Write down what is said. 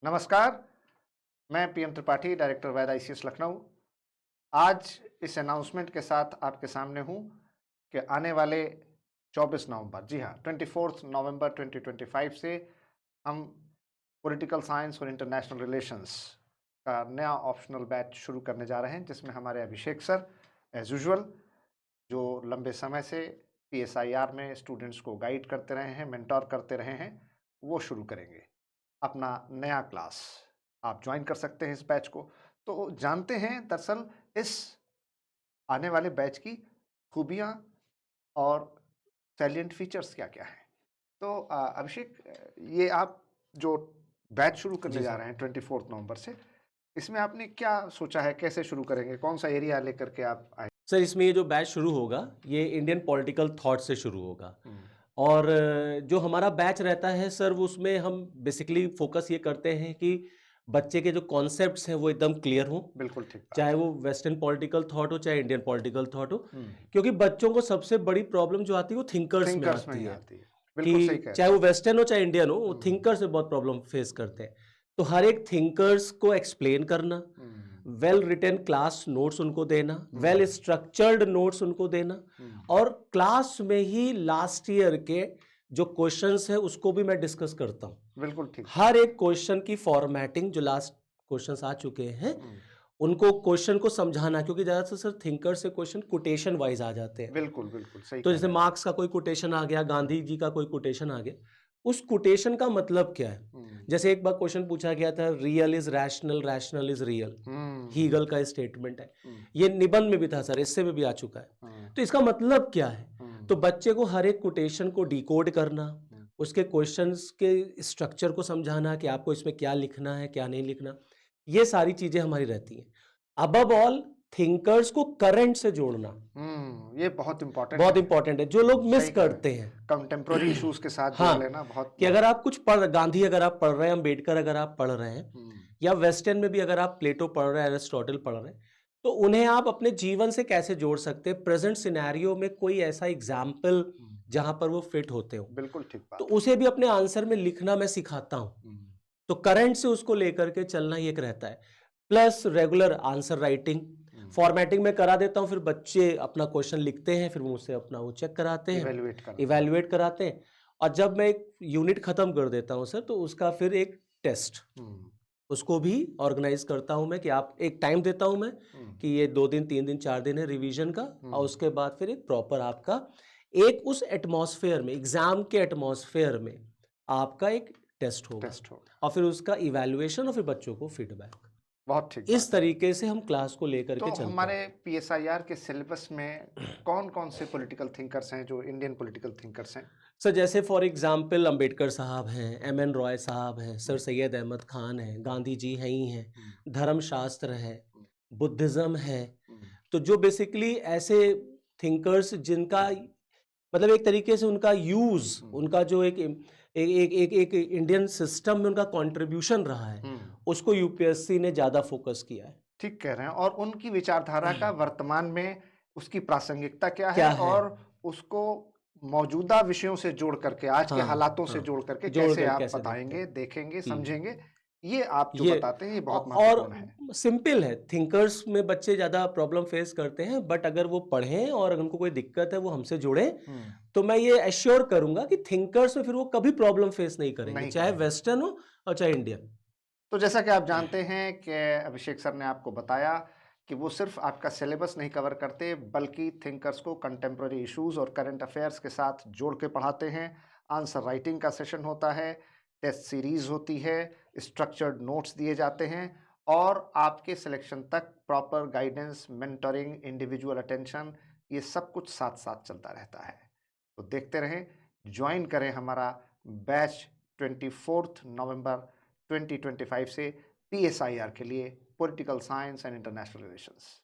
नमस्कार, मैं PM Tripathi, director वैद ICS Lucknow. आज इस अनाउंसमेंट के साथ आपके सामने हूँ कि आने वाले 24 नवंबर, जी हाँ, 24 नवंबर 2025 से हम पॉलिटिकल साइंस और इंटरनेशनल रिलेशंस का नया ऑप्शनल बैच शुरू करने जा रहे हैं, जिसमें हमारे अभिषेक सर एज यूजुअल, जो लंबे समय से पीएसआईआर में स्टूडेंट्स को गाइड करते रहे हैं, मेंटोर करते रहे हैं, वो शुरू करेंगे अपना नया क्लास। आप ज्वाइन कर सकते हैं इस बैच को। तो जानते हैं दरअसल इस आने वाले बैच की खूबियाँ और सैलिएंट फीचर्स क्या-क्या हैं। तो अभिषेक, ये आप जो बैच शुरू करने जी जा सर। रहे हैं 24 नवंबर से, इसमें आपने क्या सोचा है, कैसे शुरू करेंगे? कौन-सा एरिया लेकर के आप आए? सर इसमें ये जो बैच शुरू होगा, ये इंडियन पॉलिटिकल थॉट से शुरू होगा। हुँ, और जो हमारा बैच रहता है सर, वो उसमें हम बेसिकली फ़ोकस ये करते हैं कि बच्चे के जो कॉन्सेप्ट्स हैं वो एकदम क्लियर हों, बिल्कुल ठीक बात चाहे है। वो वेस्टर्न पॉलिटिकल थॉट हो, चाहे इंडियन पॉलिटिकल थॉट हो। हुँ, क्योंकि बच्चों को सबसे बड़ी प्रॉब्लम जो आती है वो थिंकर्स में थिंकर्स में आती ही है, आती है। बिल्कुल सही कि कह रहे चाहे हैं वो आप। वेस्टर्न हो चाहे इंडियन हो, वो हुँ, थिंकर से बहुत प्रॉब्लम फेस करते हैं। तो हर एक थिंकर्स को एक्सप्लेन करना, हुँ, वेल रिटन क्लास नोट्स उनको देना, हुँ, वेल स्ट्रक्चर्ड नोट्स उनको देना, हुँ, और क्लास में ही लास्ट ईयर के जो क्वेश्चंस है उसको भी मैं डिस्कस करता हूँ। बिल्कुल ठीक हर बात है। एक क्वेश्चन की फॉर्मेटिंग, जो लास्ट क्वेश्चंस आ चुके हैं, हुँ, उनको क्वेश्चन को समझाना, क्योंकि ज़्यादातर सर थिंकर से क्वेश्चन कोटेशन वाइज आ जाते हैं। बिल्कुल, बिल्कुल सही तो कह जैसे रहे हैं आप। मार्क्स का कोई कोटेशन आ गया, गांधी जी का कोई कोटेशन आ गया, उस कोटेशन का मतलब क्या है? हुँ, जैसे एक बार क्वेश्चन पूछा गया था, real is rational, rational is real, हुँ, हीगल का स्टेटमेंट है। हुँ, ये निबंध में भी था सर, इससे में भी आ चुका है। हुँ, तो इसका मतलब क्या है? हुँ, तो बच्चे को हर एक कोटेशन को डिकोड करना, हुँ, उसके क्वेश्चंस के स्ट्रक्चर को समझाना कि आपको इसमें क्या लिखना है, क्या नहीं लिखना, ये सारी चीजें हमारी रहती हैं। अबव ऑल, थिंकर्स को करंट से जोड़ना ये बहुत इम्पोर्टेंट बहुत है। इंपॉर्टेंट है, जो लोग मिस सही कह रहे हैं। करते हैं। कंटेम्परेरी इश्यूज़ के साथ जोड़ हाँ, लेना बहुत कि अगर बहुत आप कुछ पढ़ गांधी अगर आप पढ़ रहे हैं, अम्बेडकर अगर आप पढ़ रहे हैं, हुँ, या वेस्टर्न में भी अगर आप प्लेटो पढ़ रहे हैं, एरिस्टोटल पढ़ रहे हैं, तो उन्हें आप अपने जीवन से कैसे जोड़ सकते हैं? प्रेज़ेंट सिनेरियो में कोई ऐसा एग्ज़ाम्पल हुँ, जहाँ पर वो फिट होते हो, बिल्कुल ठीक तो बात है। उसे भी अपने आंसर में लिखना मैं सिखाता हूँ। हुँ, तो करंट से उसको लेकर के चलना ही एक रहता है। प्लस रेगुलर आंसर राइटिंग, हुँ, फॉर्मेटिंग मैं करा देता हूँ, फिर बच्चे अपना क्वेश्चन लिखते हैं, फिर वो मुझसे अपना वो चेक कराते हैं, इवैल्यूएट करते हैं। इवैल्यूएट कराते हैं। और जब मैं एक यूनिट खत्म कर देता हूँ सर, तो उसका फिर एक टेस्ट, हुँ, उसको भी ऑर्गेनाइज़ करता हूँ मैं, कि आप एक टाइम देता हूँ मैं, हुँ, कि ये 2 दिन, 3 दिन, 4 दिन है रिवीजन का, हुँ, और उसके बाद फिर एक प्रॉपर आपका एक उस एटमॉस्फेयर में, एग्ज़ाम के एटमॉस्फेयर में आपका एक टेस्ट होगा, टेस्ट होगा। और फिर उसका इवैल्यूएशन, और फिर बच्चों को फीडबैक। बहुत ठीक इस बात है। तरीके से हम क्लास को लेकर तो के चलते हमारे हैं। पीएसआईआर के सिलेबस में कौन-कौन से पॉलिटिकल थिंकर्स हैं जो इंडियन पॉलिटिकल थिंकर्स हैं? सर जैसे फॉर एग्ज़ाम्पल अम्बेडकर साहब हैं, एमएन रॉय साहब हैं, सर हुँ, सैयद अहमद खान हैं, गांधी जी हैं ही हैं, हुँ, धर्मशास्त्र है, हुँ, बुद्धिज़्म है। हुँ, तो जो बेसिकली ऐसे थिंकर्स जिनका मतलब एक तरीके से उनका यूज़, हुँ, उनका जो एक इंडियन सिस्टम में उनका कंट्रीब्यूशन रहा है, हुँ। उसको यूपीएससी ने ज़्यादा फ़ोकस किया है। ठीक कह रहे हैं और उनकी विचारधारा का वर्तमान में उसकी प्रासंगिकता क्या क्या है है? और उसको मौजूदा विषयों से जोड़ करके, आज के हाँ, हालातों से हाँ। जोड़ करके जोड़ कैसे कर आप कैसे देखते बताएँगे, हैं? देखेंगे, हुँ। समझेंगे, ये आप जो ये बताते हैं, ये औ बहुत और महत्वपूर्ण है। सिंपल है, थिंकर्स में बच्चे ज़्यादा प्रॉब्लम फेस करते हैं, बट अगर वो पढ़ें और अगर उनको कोई दिक्कत है, वो हमसे जुड़ें, हुँ, तो मैं ये एश्योर करूँगा कि थिंकर्स में फिर वो कभी प्रॉब्लम फेस नहीं करेंगे, नहीं चाहे करेंगे। वेस्टर्न हो और चाहे इंडियन। तो जैसा कि आप जानते हैं कि अभिषेक सर ने आपको बताया कि वो सिर्फ़ आपका सिलेबस नहीं कवर करते, बल्कि थिंकर्स को कंटेम्परेरी इश्यूज़ और करंट अफ़ेयर्स के साथ जोड़ के पढ़ाते हैं। आंसर राइटिंग का सेशन होता है, टेस्ट सीरीज़ होती है, स्ट्रक्चर्ड नोट्स दिए जाते हैं और आपके सिलेक्शन तक proper guidance, mentoring, individual attention, ये सब कुछ साथ-साथ चलता रहता है। तो देखते रहें, जॉइन करें हमारा बैच 24 नवंबर 2025 से पीएसआईआर के लिए, political science and international relations.